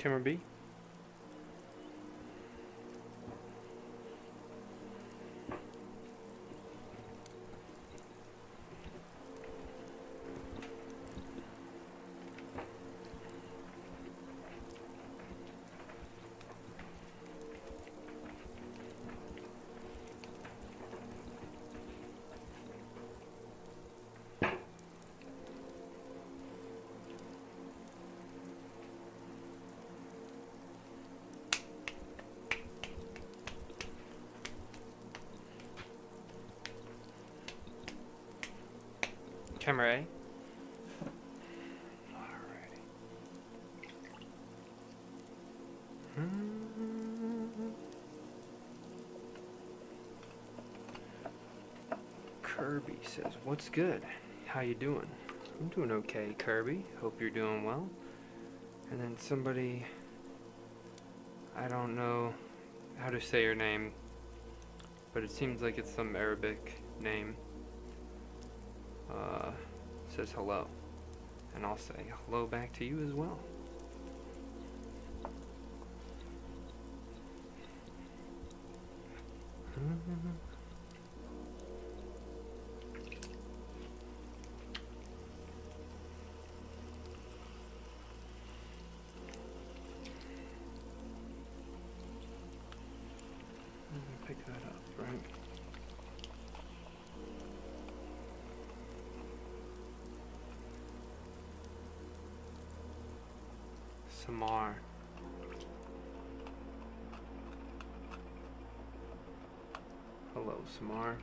Camera B. Camera A. Alrighty. Kirby says, "What's good? How you doing?" I'm doing okay, Kirby. Hope you're doing well. And then somebody, I don't know how to say your name, but it seems like it's some Arabic name. Says hello, and I'll say hello back to you as well. Pick that up, right? Samar. Hello, Samar.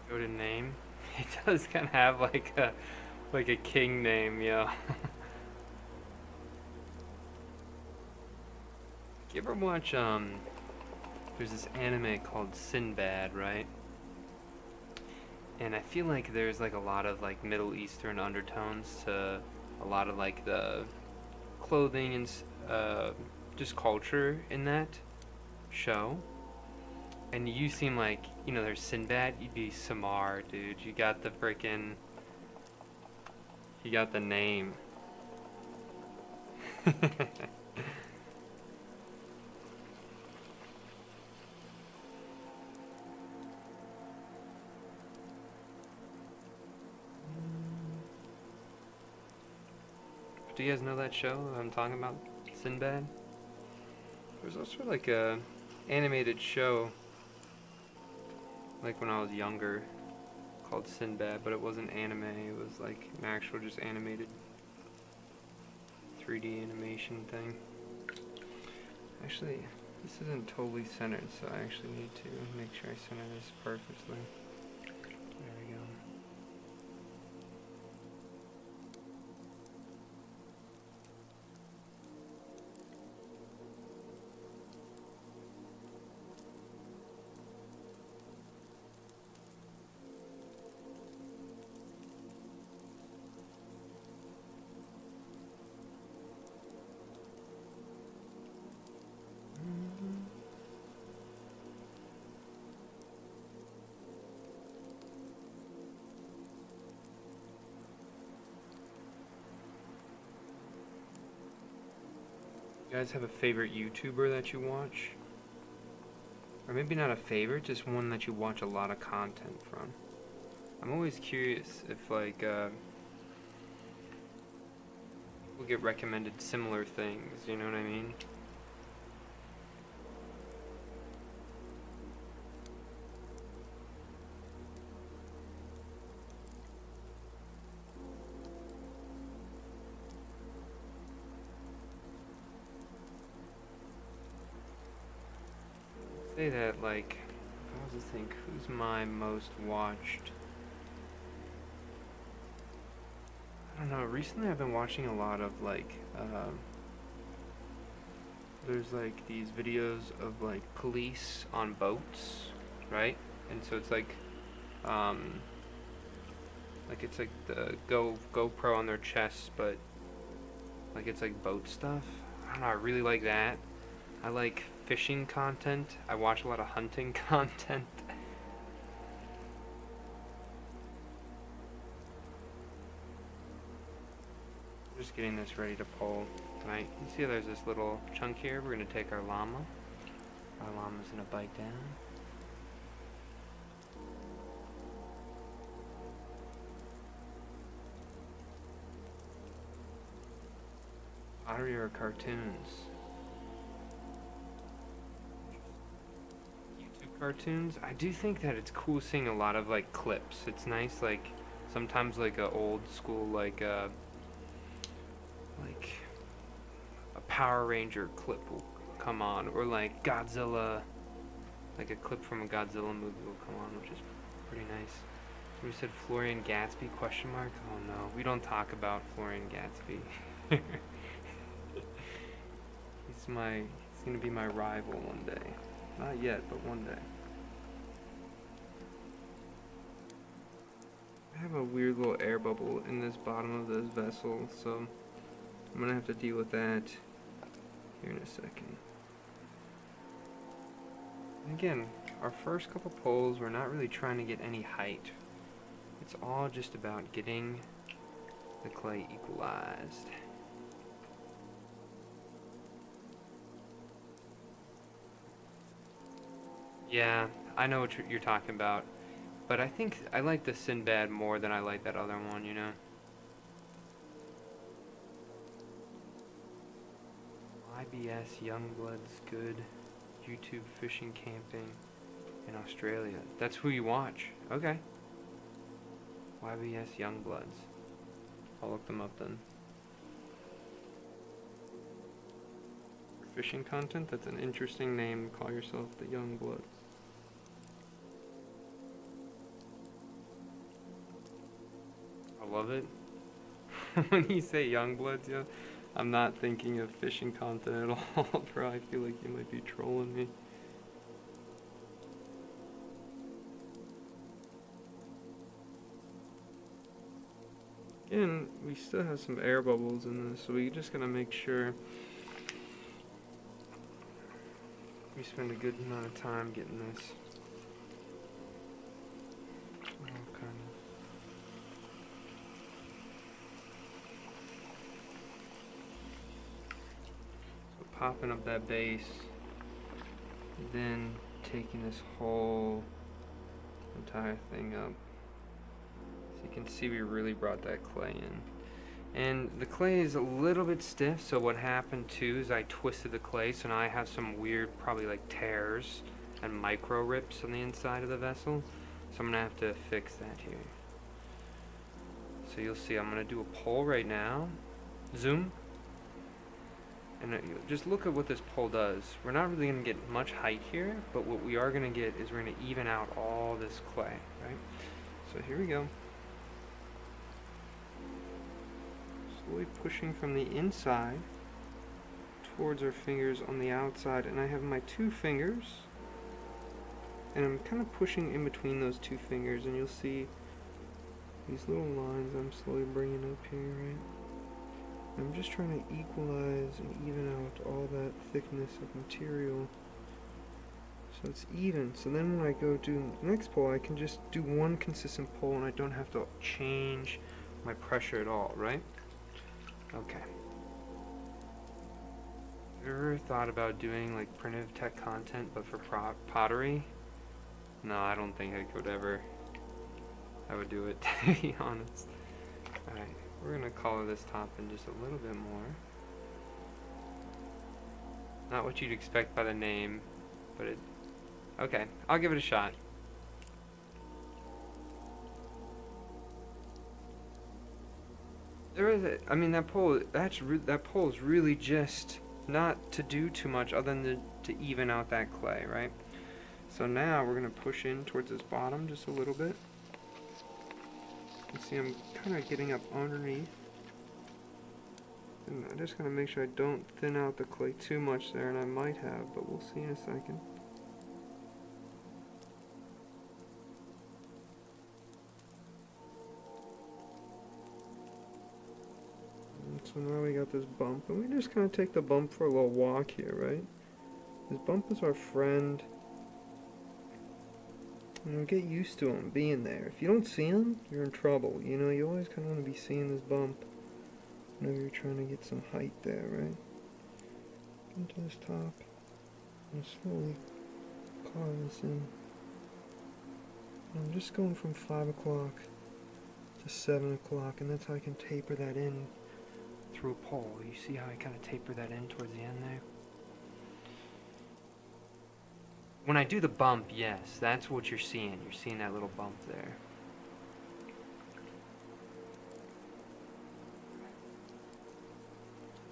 Go to name. He does kind of have like a king name, yeah. You ever watch there's this anime called Sinbad, right? And I feel like there's like a lot of like Middle Eastern undertones to a lot of like the clothing and just culture in that show. And you seem like, there's Sinbad, you'd be Samar, dude. You got the name. Do you guys know that show I'm talking about, Sinbad? There's also like a animated show, like when I was younger, called Sinbad, but it wasn't anime. It was like an actual just animated 3D animation thing. Actually, this isn't totally centered, so I actually need to make sure I center this perfectly. There we go. You guys have a favorite YouTuber that you watch? Or maybe not a favorite, just one that you watch a lot of content from. I'm always curious if like people get recommended similar things, you know what I mean? Say that like, I was to think, who's my most watched? I don't know, recently I've been watching a lot of like there's like these videos of like police on boats, right? And so it's um, like it's like the GoPro on their chests, but like it's like boat stuff. I don't know. I really like that. I like fishing content. I watch a lot of hunting content. Just getting this ready to pull. Right? You see, there's this little chunk here. We're gonna take our llama. Our llama's gonna bite down. Pottery or cartoons? YouTube cartoons? I do think that it's cool seeing a lot of like clips. It's nice, like sometimes like a old school like a Power Ranger clip will come on, or like Godzilla, like a clip from a Godzilla movie will come on, which is pretty nice. We said Florian Gatsby, question mark? Oh no, we don't talk about Florian Gatsby. He's gonna be my rival one day. Not yet, but one day. I have a weird little air bubble in this bottom of this vessel, so I'm gonna have to deal with that here in a second. Again, our first couple pulls, we're not really trying to get any height. It's all just about getting the clay equalized. Yeah, I know what you're talking about, but I think I like the Sinbad more than I like that other one, you know? IBS Youngblood's good. YouTube fishing camping in Australia. That's who you watch. Okay. YBS Youngbloods. I'll look them up then. Fishing content? That's an interesting name. Call yourself the Youngbloods. I love it. When you say Youngbloods, yeah, I'm not thinking of fishing content at all, bro. I feel like you might be trolling me. Again, we still have some air bubbles in this, so we just gotta make sure we spend a good amount of time getting this all kind of. So popping up that base, then taking this whole entire thing up. So you can see we really brought that clay in. And the clay is a little bit stiff, so what happened too is I twisted the clay, so now I have some weird, probably like tears and micro rips on the inside of the vessel. So I'm gonna have to fix that here. So you'll see I'm gonna do a pull right now. Zoom. And just look at what this pull does. We're not really gonna get much height here, but what we are gonna get is we're gonna even out all this clay, right? So here we go. Slowly pushing from the inside towards our fingers on the outside, and I have my two fingers and I'm kind of pushing in between those two fingers, and you'll see these little lines I'm slowly bringing up here, right? I'm just trying to equalize and even out all that thickness of material so it's even. So then when I go do the next pull, I can just do one consistent pull and I don't have to change my pressure at all, right? Okay. Ever thought about doing like primitive tech content but for pottery? No, I don't think I could ever. I would do it, to be honest. Alright, we're gonna color this top in just a little bit more. Not what you'd expect by the name, but it. Okay, I'll give it a shot. There is I mean, that pole is really just not to do too much other than to even out that clay, right? So now we're going to push in towards this bottom just a little bit. You see I'm kind of getting up underneath. And I just gotta make sure I don't thin out the clay too much there, and I might have, but we'll see in a second. And so now we got this bump, and we just kind of take the bump for a little walk here, right? This bump is our friend. You know, get used to him being there. If you don't see him, you're in trouble. You know, you always kind of want to be seeing this bump whenever you're trying to get some height there, right? Into this top, and slowly carve this in. And I'm just going from 5 o'clock to 7 o'clock, and that's how I can taper that in through a pole. You see how I kind of taper that in towards the end there? When I do the bump, yes, that's what you're seeing. You're seeing that little bump there.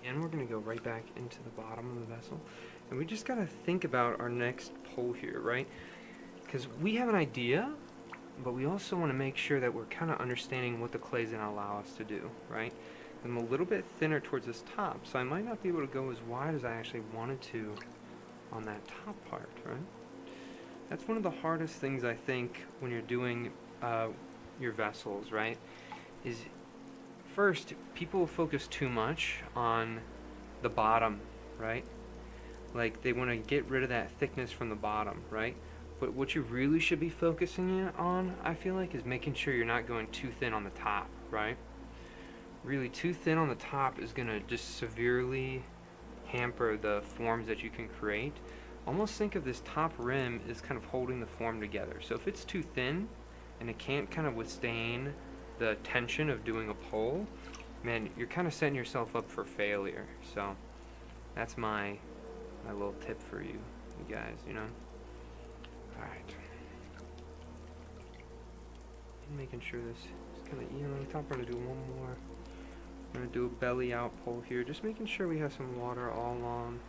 And we're going to go right back into the bottom of the vessel. And we just got to think about our next pull here, right? Because we have an idea, but we also want to make sure that we're kind of understanding what the clay is going to allow us to do, right? I'm a little bit thinner towards this top, so I might not be able to go as wide as I actually wanted to on that top part, right? That's one of the hardest things, I think, when you're doing your vessels, right? Is first, people focus too much on the bottom, right? Like, they want to get rid of that thickness from the bottom, right? But what you really should be focusing on, I feel like, is making sure you're not going too thin on the top, right? Really, too thin on the top is going to just severely hamper the forms that you can create. Almost think of this top rim as kind of holding the form together. So if it's too thin and it can't kind of withstand the tension of doing a pole, man, you're kind of setting yourself up for failure. So that's my little tip for you guys, you know. Alright. Making sure this is kind of even on the top. We're going to do one more. I'm going to do a belly out pull here. Just making sure we have some water all along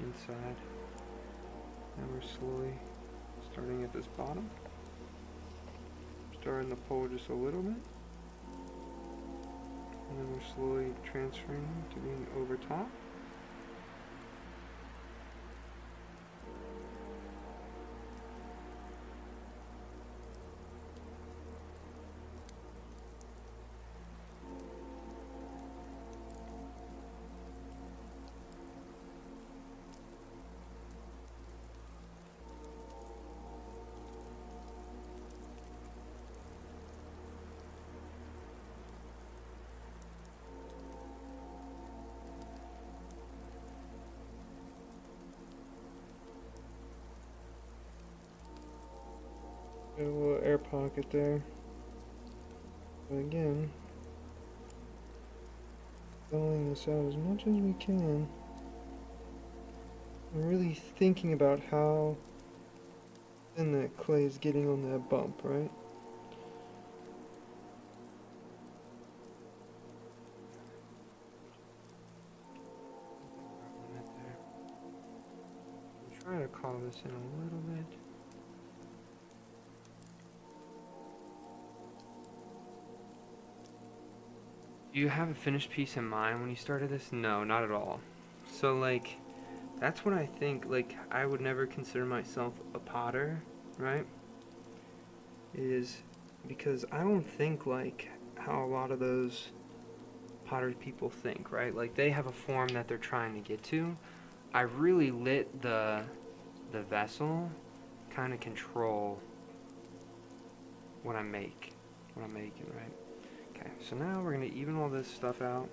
inside. And we're slowly starting at this bottom. Starting the pull just a little bit. And then we're slowly transferring to being over top. Got a little air pocket there. But again, filling this out as much as we can. I'm really thinking about how thin that clay is getting on that bump, right? Try to call this in a little bit. Do you have a finished piece in mind when you started this? No, not at all. So, like, that's what I think. Like, I would never consider myself a potter, right? Is because I don't think like how a lot of those pottery people think, right? Like, they have a form that they're trying to get to. I really let the vessel kind of control what I'm making, right? Okay, so now we're going to even all this stuff out.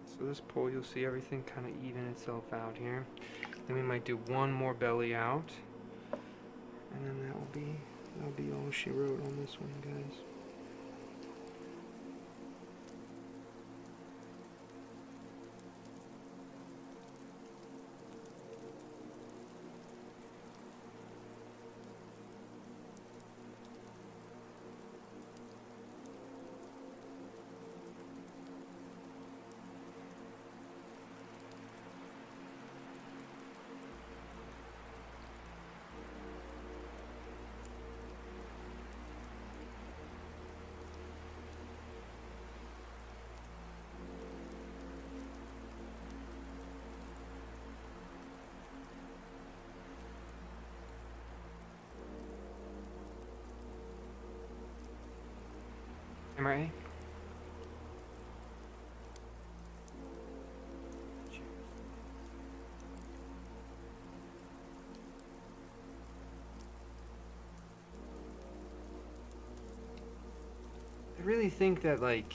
So this pull, you'll see everything kind of even itself out here. Then we might do one more belly out, and then that'll be all she wrote on this one, guys. Camera A. I really think that, like,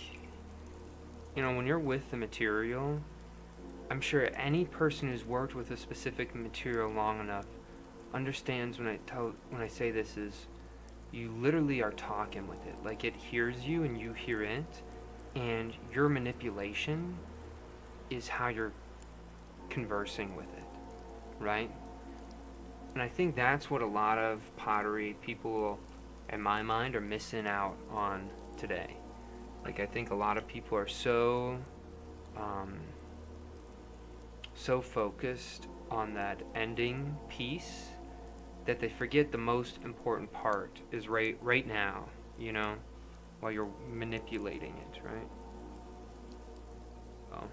when you're with the material, I'm sure any person who's worked with a specific material long enough understands when I say this is you literally are talking with it. Like, it hears you and you hear it, and your manipulation is how you're conversing with it, right? And I think that's what a lot of pottery people, in my mind, are missing out on today. Like, I think a lot of people are um, so focused on that ending piece that they forget the most important part is right now, while you're manipulating it, right? So.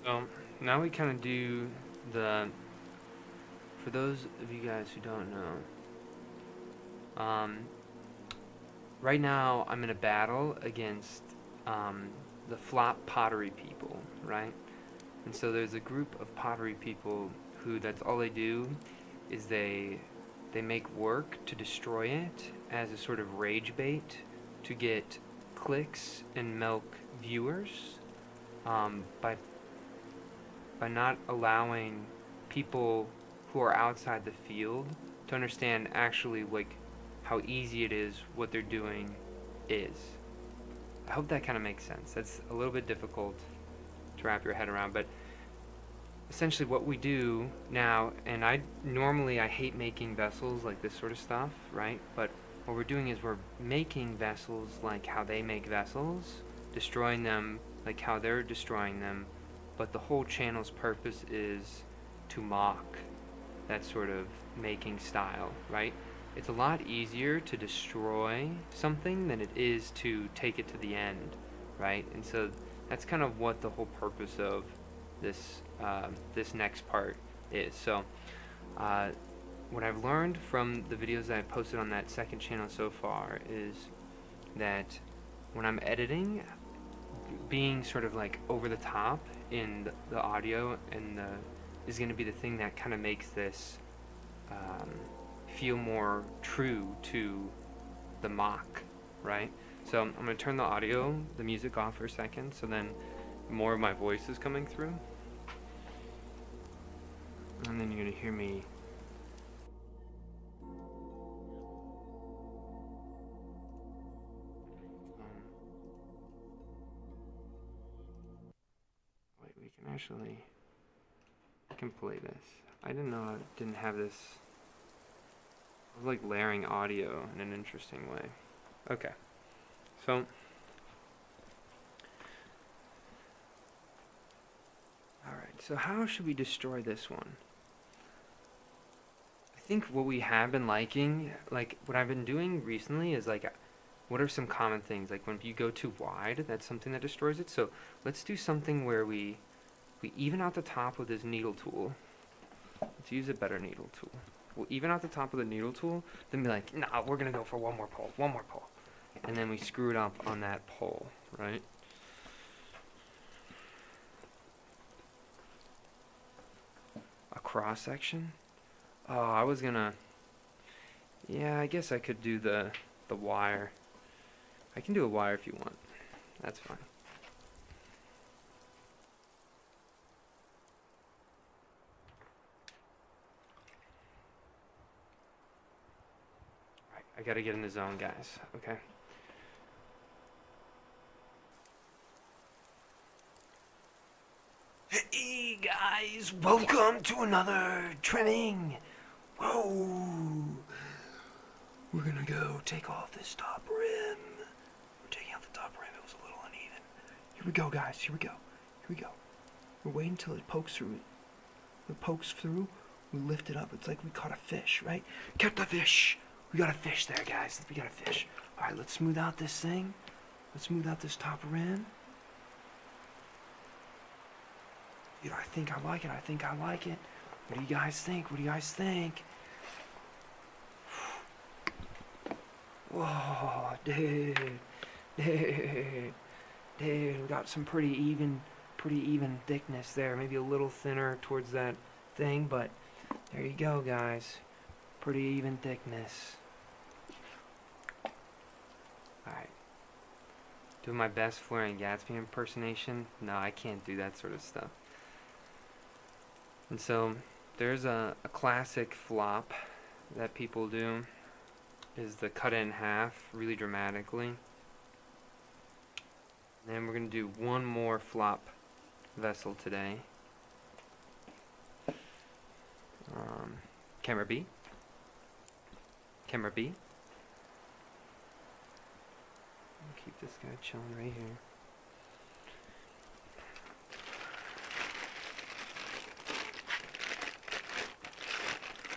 So now we kind of do the. For those of you guys who don't know, right now I'm in a battle against the flop pottery people, right? And so there's a group of pottery people who that's all they do is they make work to destroy it as a sort of rage bait to get clicks and milk viewers by not allowing people who are outside the field to understand actually like how easy it is what they're doing is. I hope that kind of makes sense. That's a little bit difficult to wrap your head around, but essentially what we do now, and I hate making vessels like this sort of stuff, right? But what we're doing is we're making vessels like how they make vessels, destroying them like how they're destroying them, but the whole channel's purpose is to mock that sort of making style, right? It's a lot easier to destroy something than it is to take it to the end, right? And so that's kind of what the whole purpose of this next part is. So uh, what I've learned from the videos that I've posted on that second channel so far is that when I'm editing, being sort of like over the top in the audio and is going to be the thing that kind of makes this feel more true to the mock, right? So I'm going to turn the music off for a second, so then more of my voice is coming through. And then you're going to hear me. Wait, we can play this. I didn't know I didn't have this. I was like layering audio in an interesting way. Okay. So alright, so how should we destroy this one? I think what we have been liking, like what I've been doing recently is like, what are some common things? Like when you go too wide, that's something that destroys it. So let's do something where we We even out the top with this needle tool. Let's use a better needle tool. We'll even out the top with a needle tool, then be like, nah, we're gonna go for one more pull. And then we screw it up on that pull, right? A cross section? Oh, I was gonna, yeah, I guess I could do the wire. I can do a wire if you want. That's fine. Right, I gotta get in the zone, guys. Okay. Hey guys, welcome to another trimming. Whoa. We're gonna go take off this top rim. We're taking off the top rim. It was a little uneven. Here we go, guys. Here we go. We're waiting until it pokes through. It pokes through. We lift it up. It's like we caught a fish, right? Catch the fish. We got a fish there, guys. We got a fish. All right, let's smooth out this thing. Let's smooth out this top rim. You know, I think I like it. What do you guys think? Whoa, dude, we got some pretty even thickness there. Maybe a little thinner towards that thing, but there you go, guys. Pretty even thickness. Alright. Doing my best Florian Gatsby impersonation. No, I can't do that sort of stuff. And so, there's a classic flop that people do, is the cut it in half really dramatically. And then we're going to do one more flop vessel today. Camera B. Camera B. I'll keep this guy chilling right here.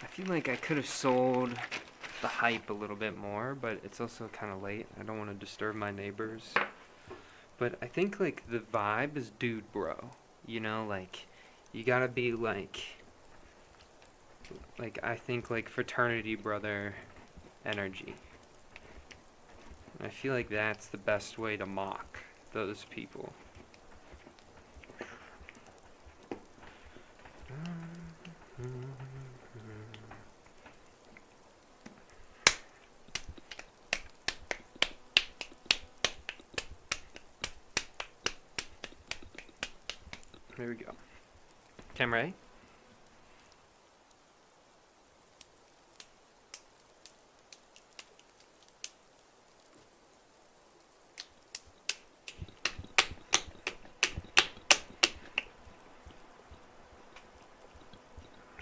I feel like I could have sold the hype a little bit more, but it's also kind of late. I don't want to disturb my neighbors. But I think like the vibe is dude bro. You know, like you gotta be like I think like fraternity brother energy. And I feel like that's the best way to mock those people. There we go. Camera A.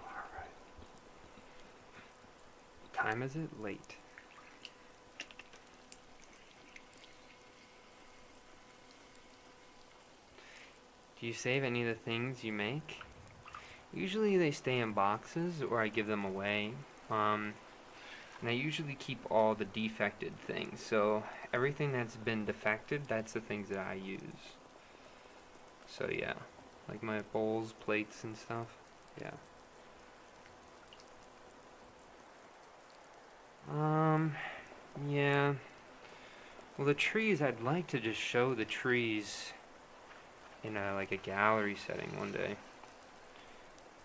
Alright. Time is it? Late. Do you save any of the things you make? Usually they stay in boxes or I give them away. And I usually keep all the defected things. So everything that's been defected, that's the things that I use. So yeah, like my bowls, plates and stuff. Yeah. Yeah. Well, the trees, I'd like to just show the trees in like a gallery setting one day.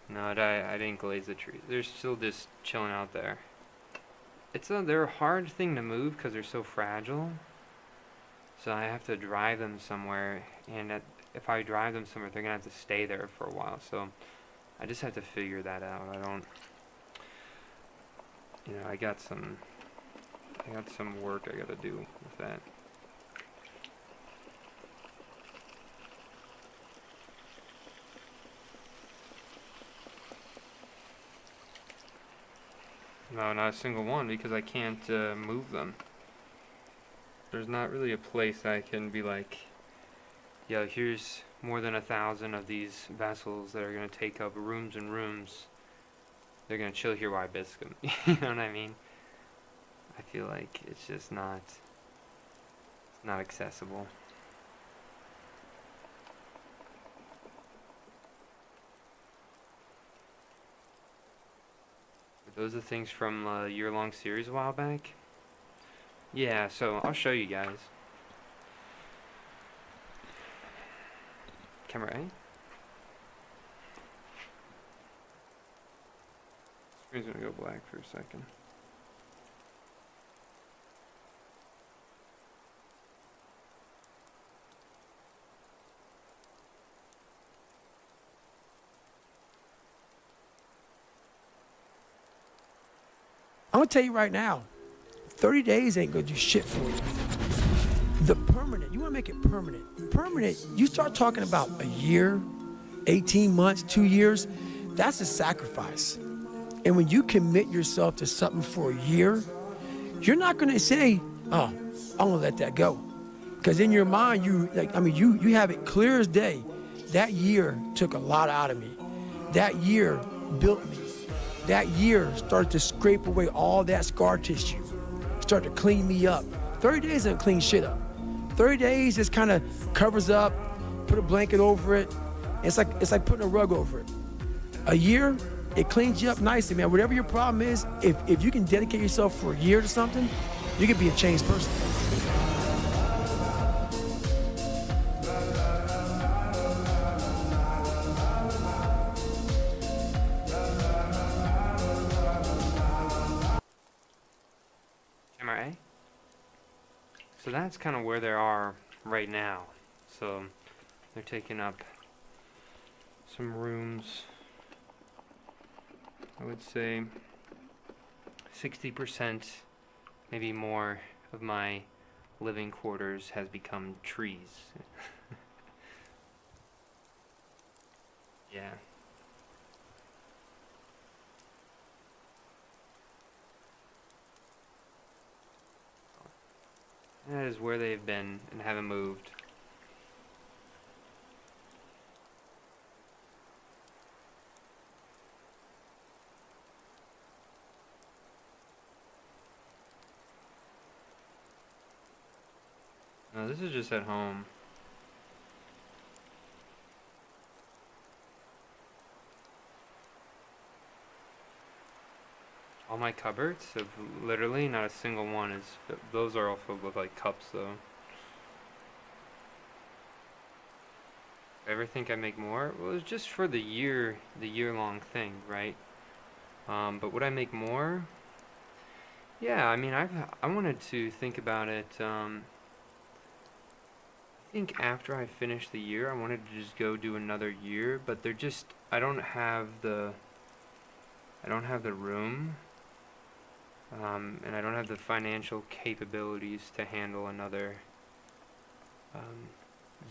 No, I didn't glaze the trees. They're still just chilling out there. They're a hard thing to move because they're so fragile. So I have to drive them somewhere, and if I drive them somewhere, they're gonna have to stay there for a while. So I just have to figure that out. I don't, I got some work I gotta do with that. No, not a single one, because I can't move them. There's not really a place I can be like, yo, here's more than 1,000 of these vessels that are going to take up rooms and rooms. They're going to chill here while I bisque them. You know what I mean? I feel like it's just not accessible. Those are things from a year-long series a while back. Yeah, so I'll show you guys. Camera A. Screen's gonna go black for a second. I'm gonna tell you right now, 30 days ain't gonna do shit for you. The permanent, you wanna make it permanent. Permanent, you start talking about a year, 18 months, 2 years, that's a sacrifice. And when you commit yourself to something for a year, you're not gonna say, oh, I'm gonna let that go. Because in your mind, you have it clear as day. That year took a lot out of me. That year built me. That year started to scrape away all that scar tissue, started to clean me up. 30 days doesn't clean shit up. 30 days just kind of covers up, put a blanket over it. It's like putting a rug over it. A year, it cleans you up nicely, man. Whatever your problem is, if you can dedicate yourself for a year to something, you can be a changed person. Camera A. So that's kind of where they are right now. So they're taking up some rooms. I would say 60%, maybe more, of my living quarters has become trees. Yeah. That is where they've been and haven't moved. No, this is just at home. All my cupboards have literally not a single one is. Those are all filled with like cups though. If I ever think I make more? Well, it's just for the year-long thing, right? But would I make more? Yeah, I mean, I wanted to think about it. I think after I finish the year, I wanted to just go do another year, but they're just I don't have the room, and I don't have the financial capabilities to handle another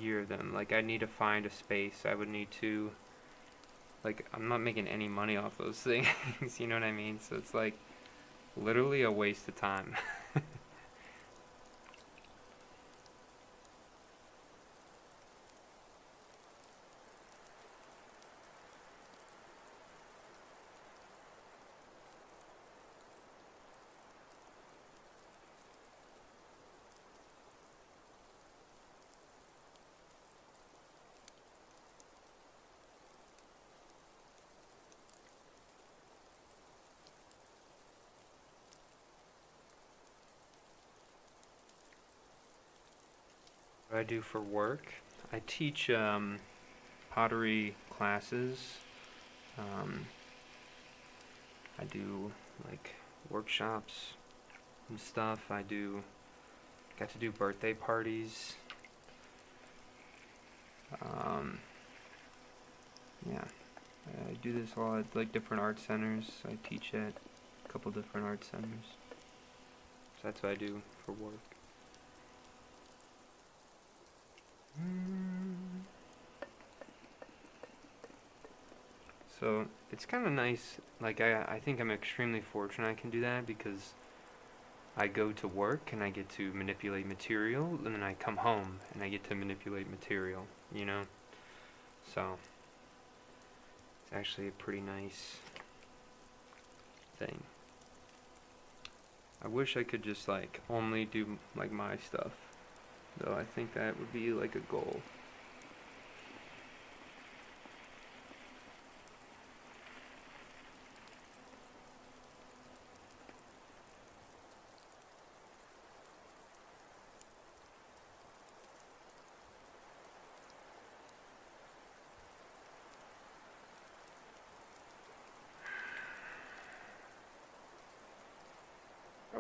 year of them. Like, I need to find a space. I would need to, like, I'm not making any money off those things. You know what I mean? So it's like literally a waste of time. What I do for work, I teach pottery classes. Um, I do like workshops and stuff. Got to do birthday parties. Um, yeah, I do this all at like different art centers. I teach at a couple different art centers. So that's what I do for work. So it's kind of nice. Like I think I'm extremely fortunate I can do that because I go to work and I get to manipulate material, and then I come home and I get to manipulate material, you know? So it's actually a pretty nice thing. I wish I could just like only do like my stuff, though. I think that would be like a goal.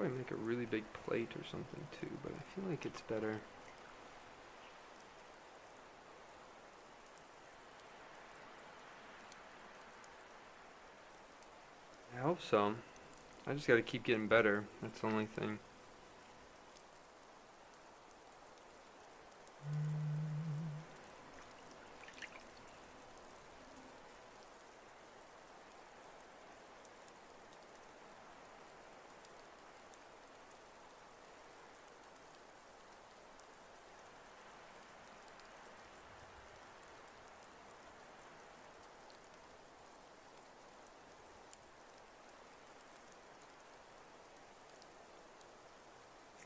probably make a really big plate or something too, but I feel like it's better. I hope so. I just gotta keep getting better. That's the only thing.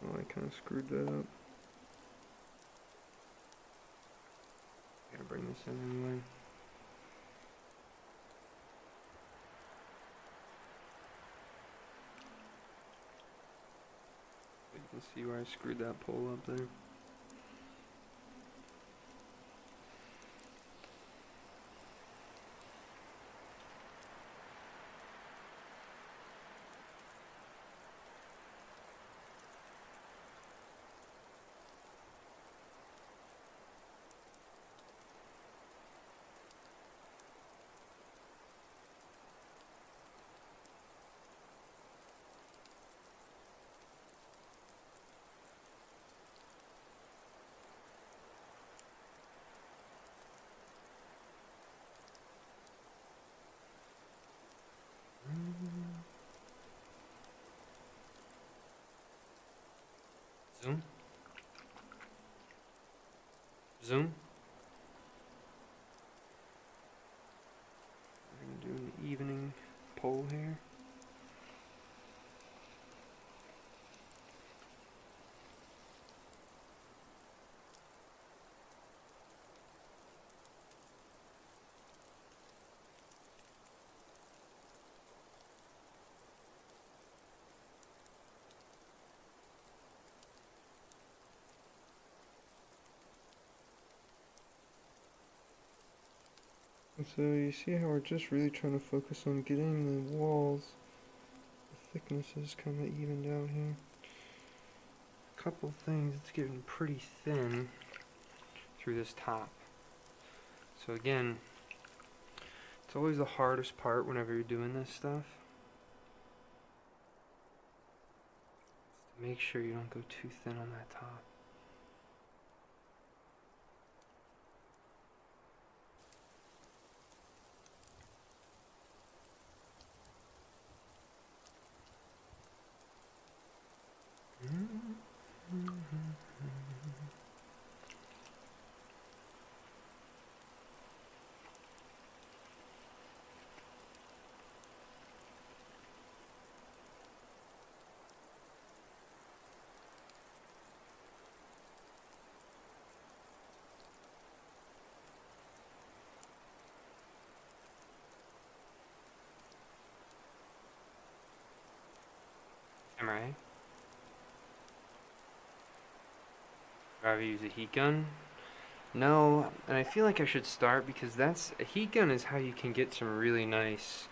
Oh, I kind of screwed that up. Gotta bring this in anyway. You can see where I screwed that pole up there. Zoom. Zoom. We're gonna do an evening pole here. So you see how we're just really trying to focus on getting the walls, the thicknesses kind of evened out here. A couple things, it's getting pretty thin through this top. So again, it's always the hardest part whenever you're doing this stuff. Make sure you don't go too thin on that top. Right? Rather use a heat gun? No, and I feel like I should start because that's a heat gun is how you can get some really nice.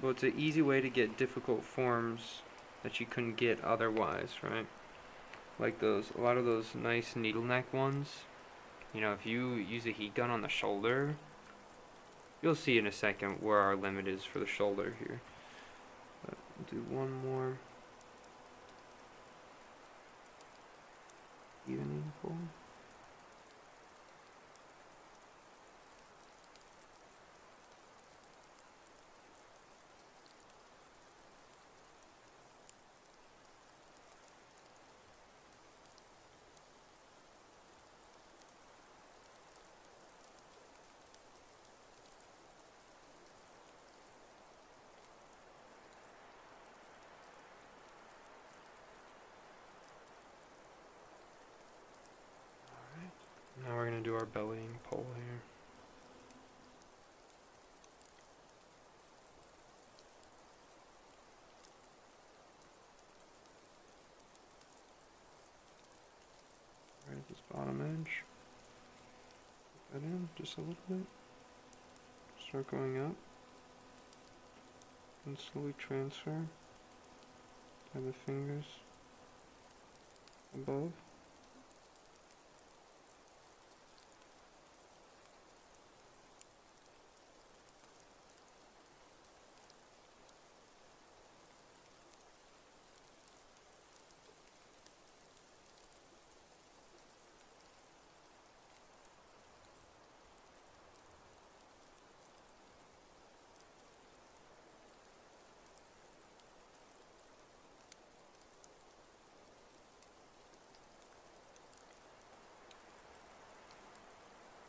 Well, it's an easy way to get difficult forms that you couldn't get otherwise, right? Like a lot of those nice needle neck ones. You know, if you use a heat gun on the shoulder, you'll see in a second where our limit is for the shoulder here. But we'll do one more evening pull. Now we're going to do our bellying pole here. Right at this bottom edge. Put that in just a little bit. Start going up. and slowly transfer by the fingers above.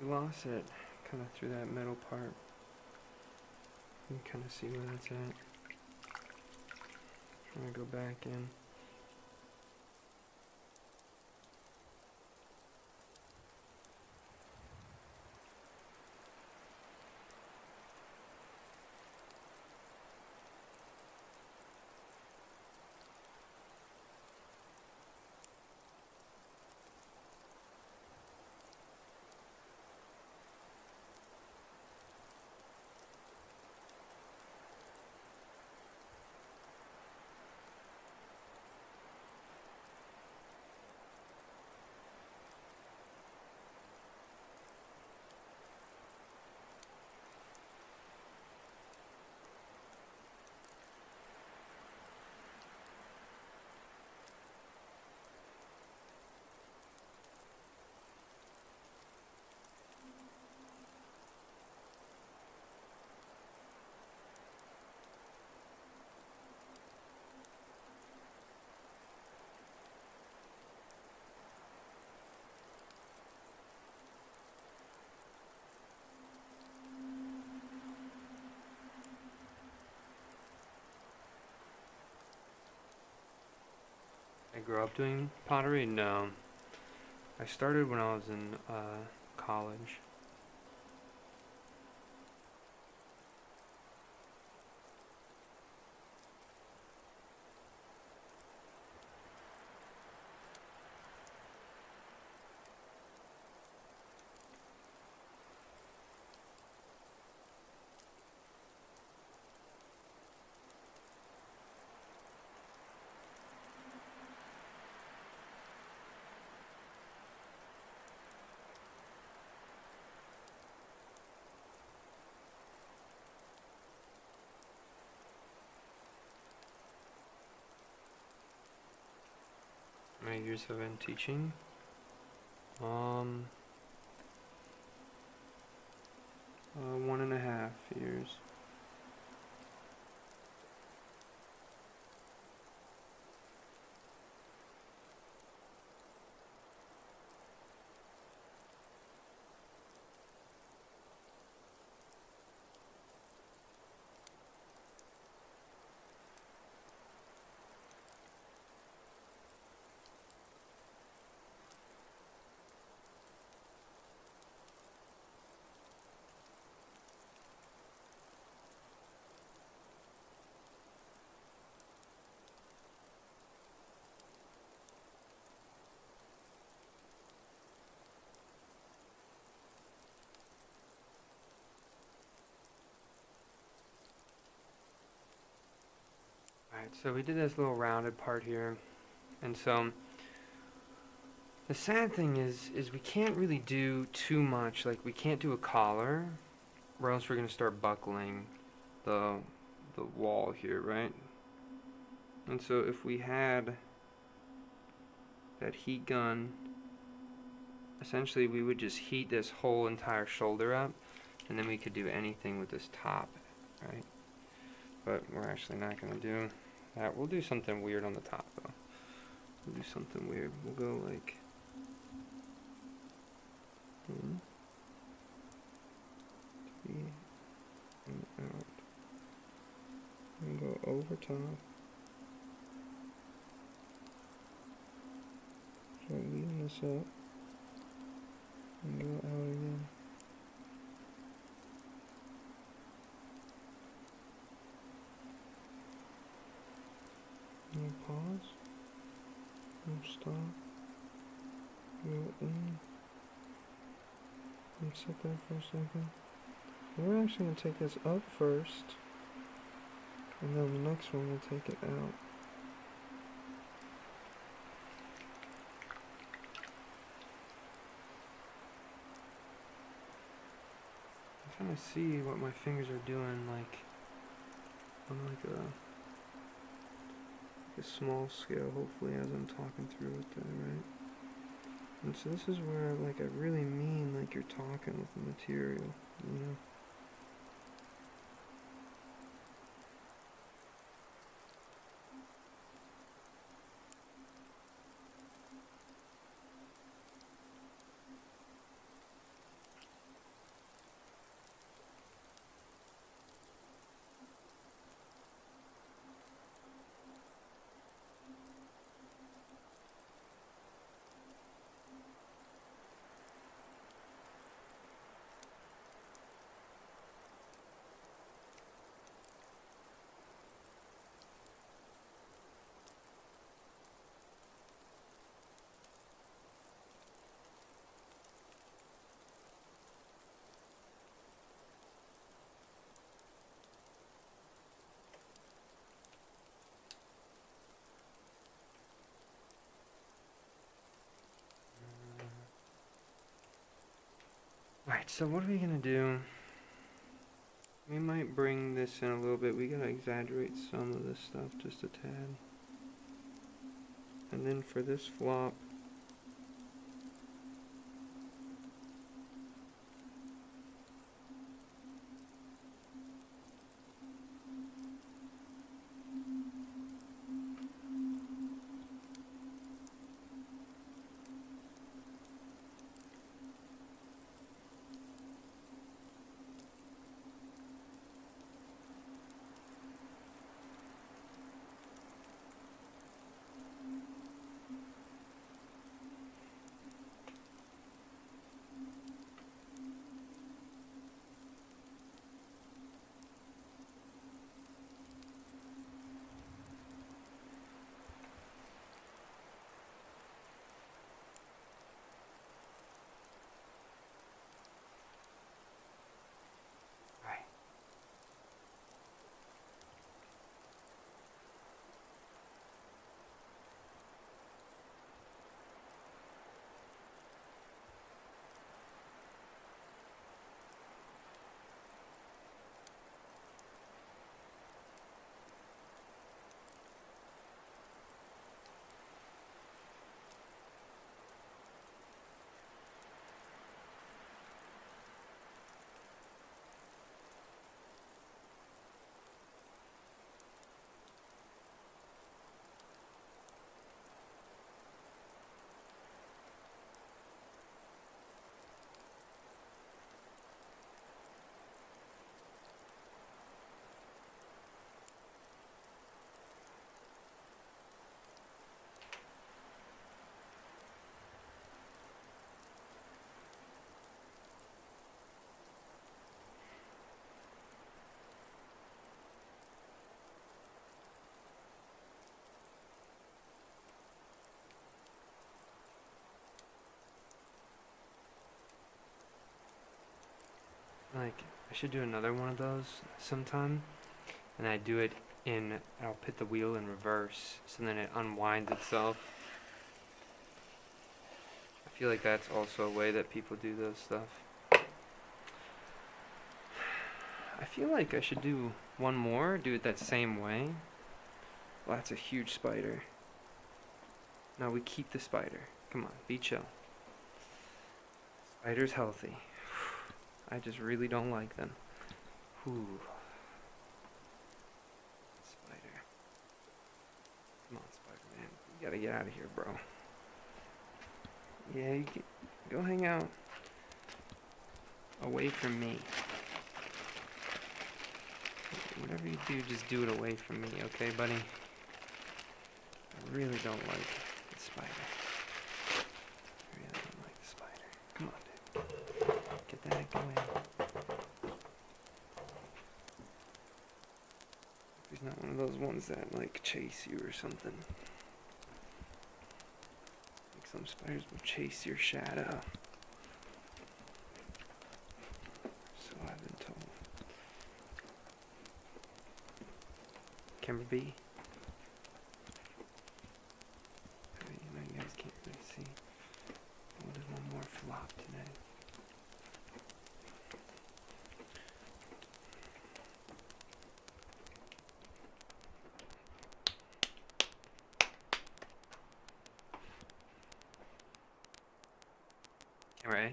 We lost it kind of through that middle part. You can kind of see where that's at. Trying to go back in. I grew up doing pottery? No. I started when I was in college. How many years have I been teaching? 1.5 years. Alright, so we did this little rounded part here. And so the sad thing is we can't really do too much. Like we can't do a collar, or else we're gonna start buckling the wall here, right? And so if we had that heat gun, essentially we would just heat this whole entire shoulder up, and then we could do anything with this top, right? But we're actually not gonna do that. We'll do something weird on the top though. We'll do something weird. We'll go like in, three, and out. And go over top. Start leaving this up. And go out again. No pause. No stop. Go in. And sit there for a second. We're actually going to take this up first. And then the next one we'll take it out. I'm trying to see what my fingers are doing, like on like a small scale, hopefully, as I'm talking through it there, right? And so this is where like I really mean like you're talking with the material, you know? Alright, so what are we gonna do? We might bring this in a little bit. We gotta exaggerate some of this stuff just a tad. And then for this flop, right. Like, I should do another one of those sometime. And I do it I'll put the wheel in reverse, so then it unwinds itself. I feel like that's also a way that people do those stuff. I feel like I should do one more, do it that same way. Well, that's a huge spider. No, we keep the spider. Come on, be chill. Spider's healthy. I just really don't like them. Whew. Spider. Come on, Spider-Man. You gotta get out of here, bro. Yeah, go hang out away from me. Whatever you do, just do it away from me, okay, buddy? I really don't like the spider. I really don't like the spider. Come on, dude. Get that going. He's not one of those ones that, like, chase you or something. Like, some spiders will chase your shadow. So I've been told. camera be? You know, you guys can't really see. What is one more flop today? Camera A.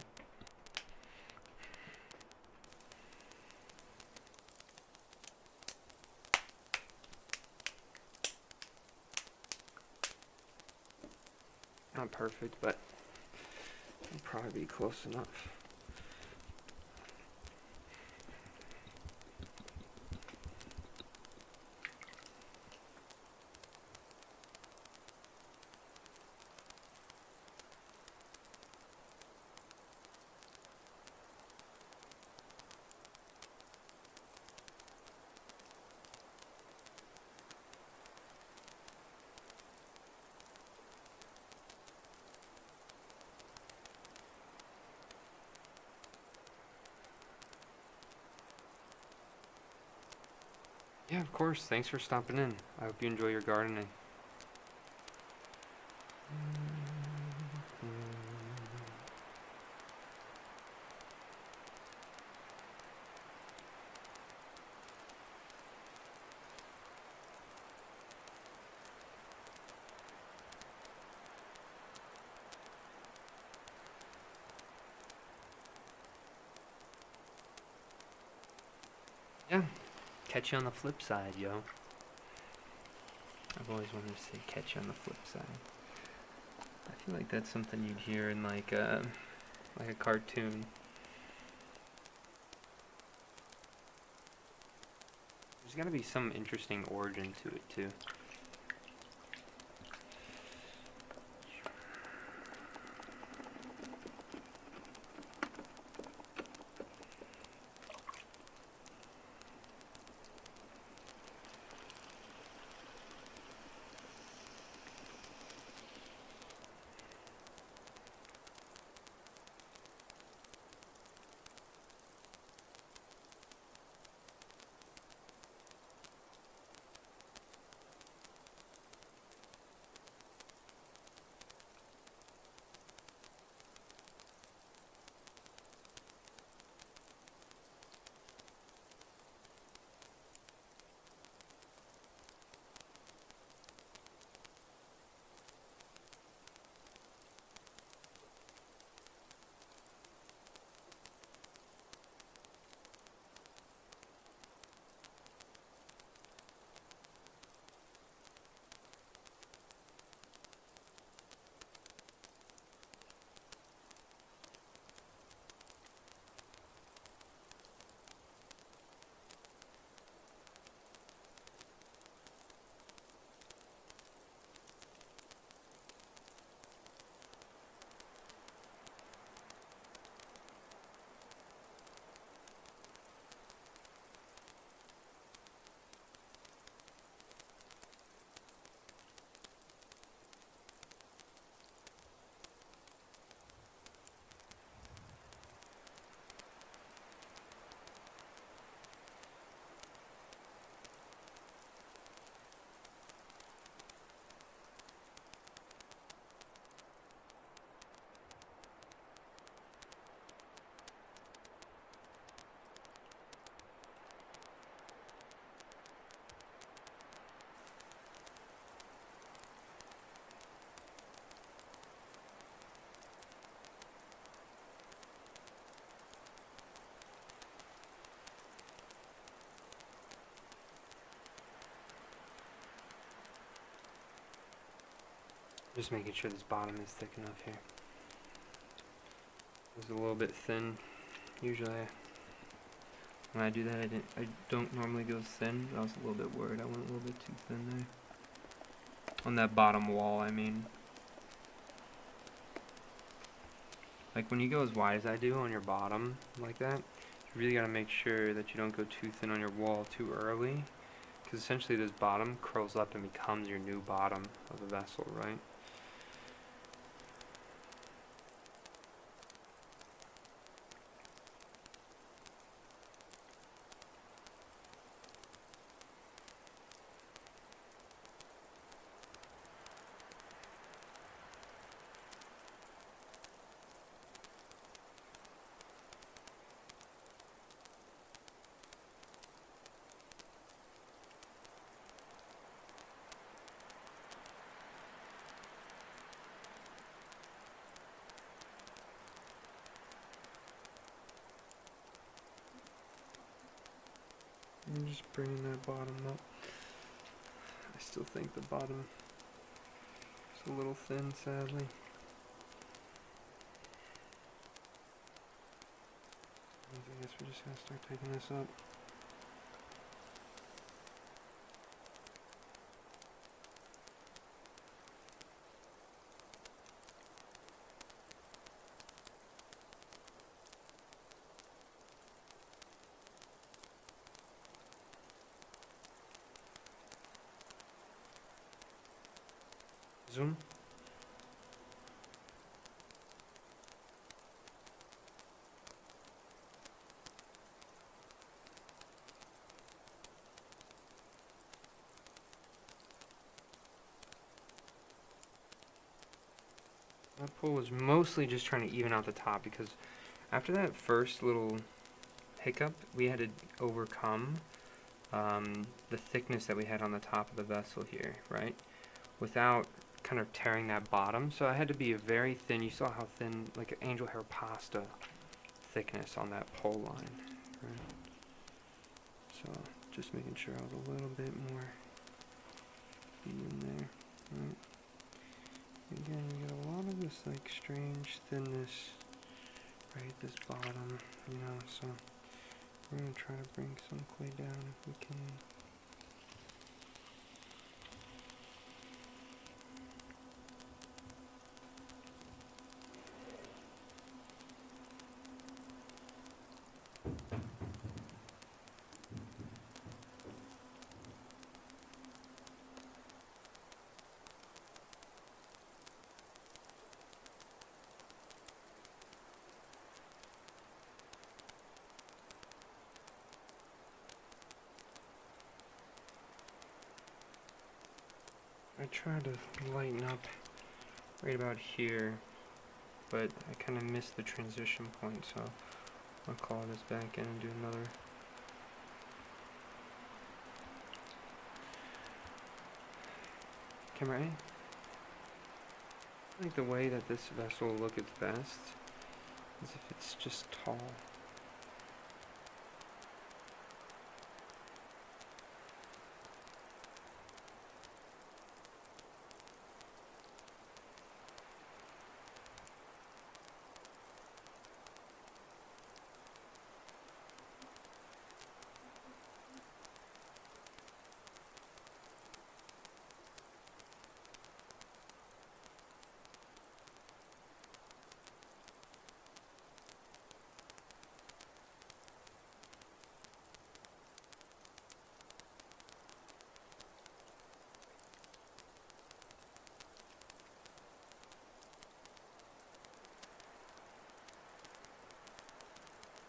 Not perfect, but it'll probably be close enough. Yeah, of course. Thanks for stopping in. I hope you enjoy your gardening. Yeah. Catch you on the flip side, yo. I've always wanted to say catch you on the flip side. I feel like that's something you'd hear in like a cartoon. There's gotta be some interesting origin to it too. Just making sure this bottom is thick enough here. It's a little bit thin. Usually, when I do that, I don't normally go thin. But I was a little bit worried. I went a little bit too thin there. On that bottom wall, I mean. Like when you go as wide as I do on your bottom, like that, you really gotta make sure that you don't go too thin on your wall too early. Because essentially this bottom curls up and becomes your new bottom of the vessel, right? I'm just bringing that bottom up. I still think the bottom is a little thin, sadly. I guess we just gotta start taking this up. Zoom. That pull was mostly just trying to even out the top, because after that first little hiccup, we had to overcome the thickness that we had on the top of the vessel here, right? Without kind of tearing that bottom. So I had to be a very thin, you saw how thin, like an angel hair pasta thickness on that pole line, right? So just making sure I was a little bit more even there, right? Again, you get a lot of this like strange thinness right at this bottom, you know, so we're going to try to bring some clay down if we can. I tried to lighten up right about here, but I kind of missed the transition point, so I'll call this back in and do another. Camera A. I think the way that this vessel will look its best is if it's just tall.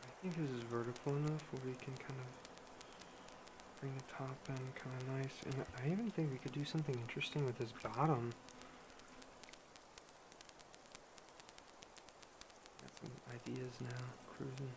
I think this is vertical enough where we can kind of bring the top end kind of nice. And I even think we could do something interesting with this bottom. Got some ideas now, cruising.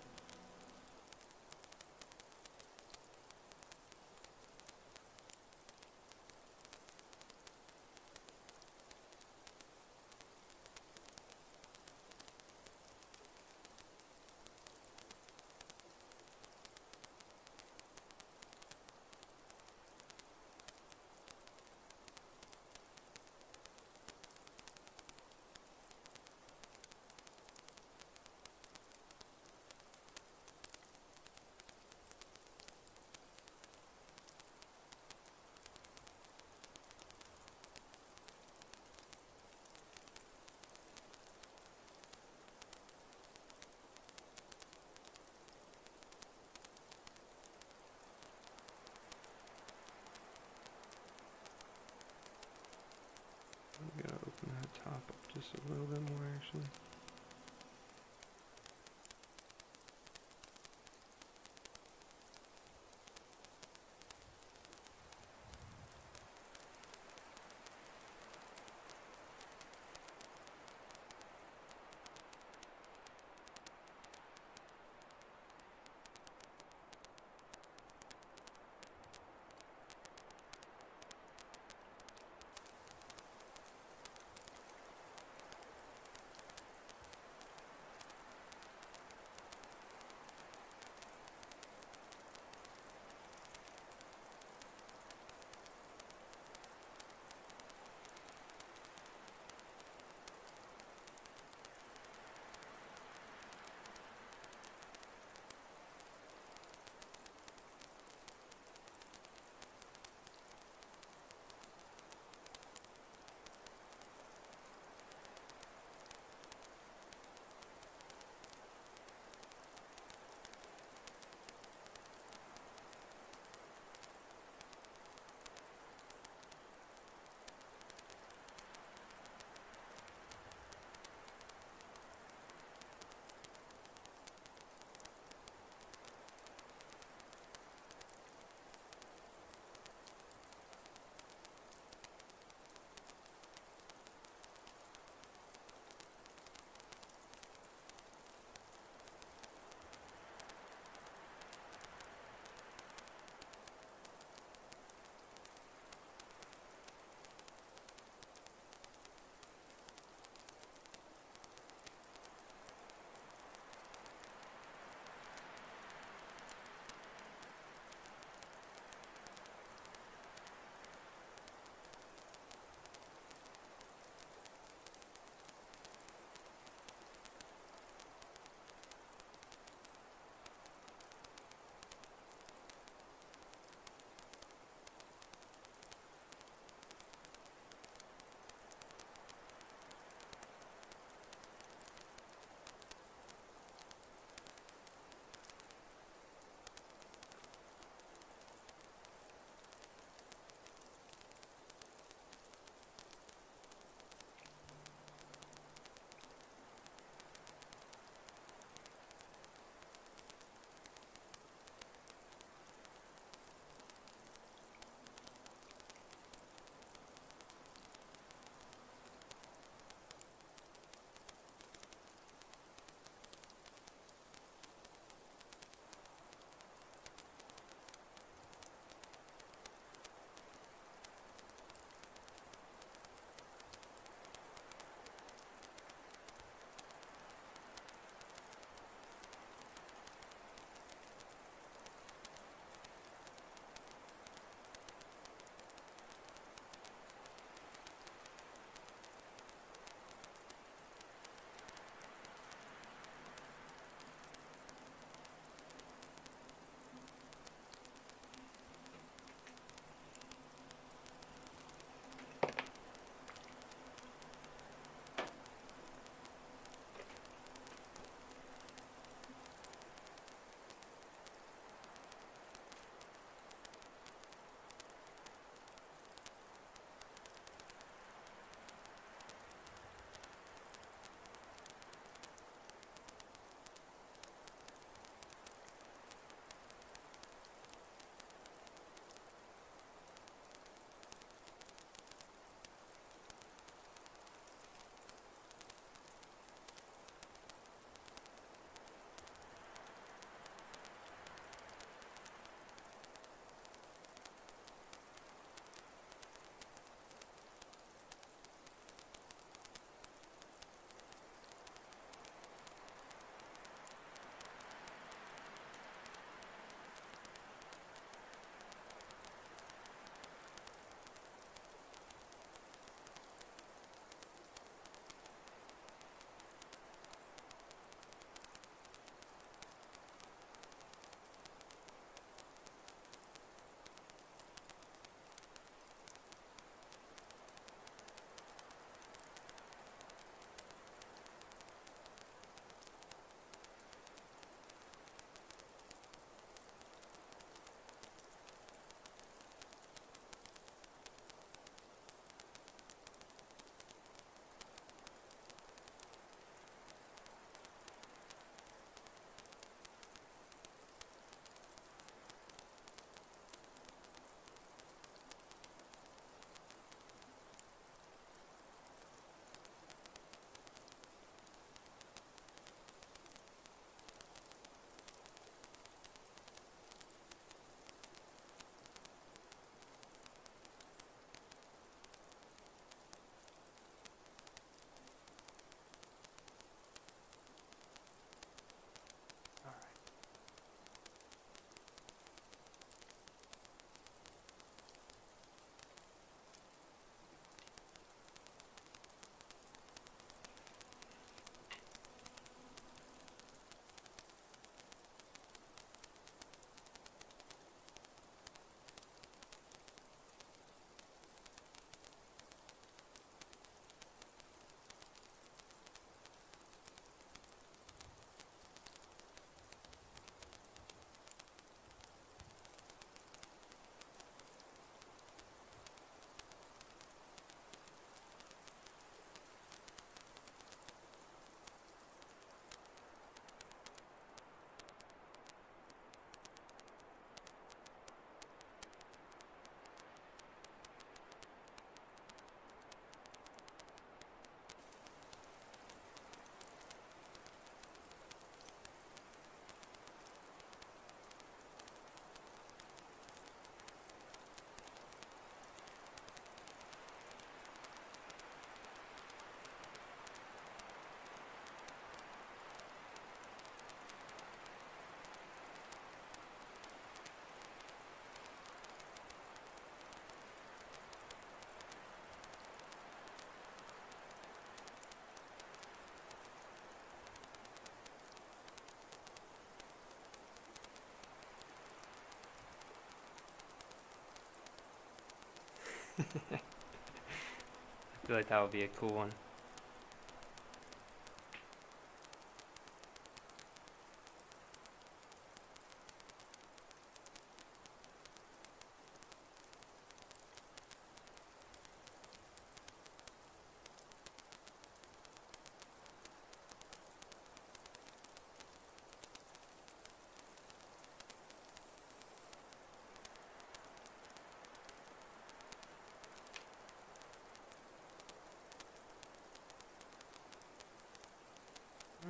I feel like that would be a cool one.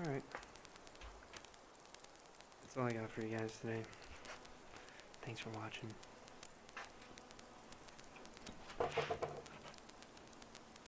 Alright. That's all I got for you guys today. Thanks for watching.